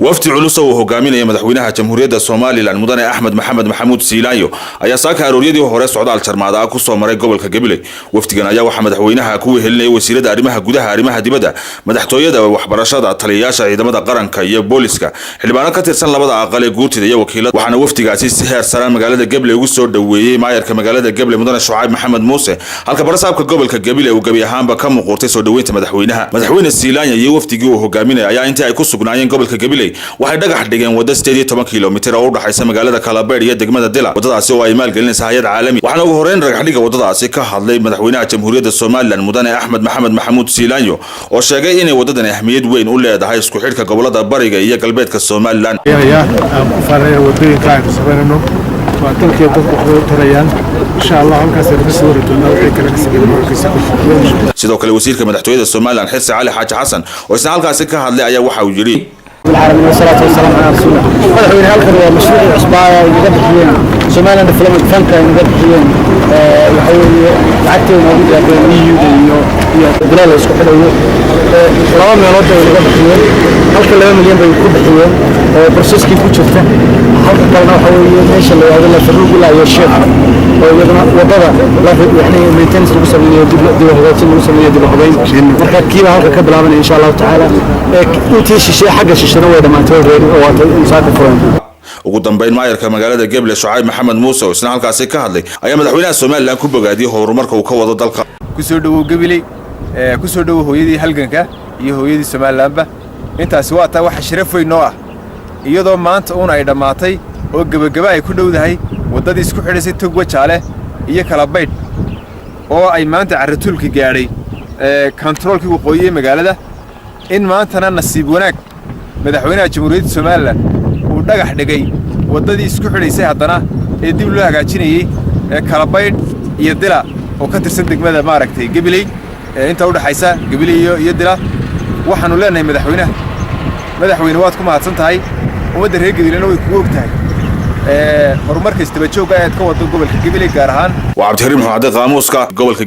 وفد علوس وهجامين مدحوينها جمهورية الصومالي المدن أحمد محمود سيلايو أي ساك أروريدي وهراء سعودة الشرمادة كوسو مريق قبل كجبلي وفد جنايا وحمد مدحوينها كوه اللي وسيلة أرمها جودها أرمها دبدا مدحتويدا وحبرشاد الطلياشة إذا مدى قرن كي بوليسكا حلبانا كتير سنة لبضع أقل جوتي ذي وكيلات وحنا وفد جاسي سهر سلام مجالات الجبل وسور دويه ماير كمجالات الجبل مدن الشعيب محمد موسى هل كبرساب كقبل كجبلي وجبي هام بكم وقرتي دويت مدحوين السيلايا يوفد جوه هجامين أي أنت أيكوسو جنايين قبل كجبلي waxay dhagax dhigeen wada 18 kiiloomitir oo u dhaxaysa magaalada Kalabeer iyo degmada Dila wadadaasi oo ay maalgelinaysa hay'ad caalami waxaana ugu horeyn dhagax dhiga wadadaasi ka hadlay madaxweynaha jamhuuriyadda Soomaaliland mudane Axmed Maxamuud Siilaanyo oo sheegay inay wadadan ahmiyad weyn u leedahay isku xidhka gobolada bariga iyo galbeedka Soomaaliland faray wadooyinka ay sameeyno waa dalkii dadku waxay tarayaan insha Allah halkaas ay soo rutuna waxay kala kasbeen sidoo kale wasiirka madaxtooyada Soomaaliland Xirsi Cali Xaaji Xasan oo isna halkaas ka hadlay ayaa waxa uu yiri العالمين والصلاة والسلام على رسول الله. مدحوين هالكن ومشروع عصبايا يقدحين سوماليلاند فيلم فانكا يقدحين يحاول عكتي موجود بين يو دولار اسكو خدايو لaba meelood ay laga bixiyeen halka 2 milyan bay ku bixiyeen processkii ku jirta halka kalena waxa weeye meesha la yiraahdo la faruuq la iyo sheekh oo iyadana wadada la yani maintenance lagu sameeyo dib hagaajin lagu sameeyo dib habeyn marka kiiba halka ka bilaaban insha Allah taala intii shishay xagga shishana way dhamaatay oo waatay insaaka furan ugu dambeyn maayarka magaalada Gabley Shucayb Maxamed Muuse oo isna halkaas ka hadlay ayaa madaxweynaha Soomaaliland ku bogaadiyay horumarka uu ka wado dalka ku soo dhawow Gabley ku soo dhawow hooyadii halganka iyo hooyadii Soomaaliland intaas waa taa wax sharaf weyn oo ah iyadoo maanta ay dhamaatay oo gabagaba ay ku dhowdahay wadadii isku xidhisay tog wajaale iyo kala baydh oo ay maanta carratuulka gaadhay controlkii waqooyi magaalada in maantana nasiib wanaag madaxweynaha jamhuuriyadda Soomaaliland uu dhagax dhigay wadadii isku xidhisay haddana ee dib loo hagaajinayay kala baydh iyo Dila oo ka tirsan degmada maaragtay Gabley inta u dhaxaysa Gabley iyo Dila waxaanu leenahay madaxweyne waad ku mahadsan tahay ummadda reer Gableyna way ku ogtahay horumarka istaba jooga ee ka wada gobolka Gabley gaar ahaan waa Cabdi Kariim Maxamed Qaamuuska gobolka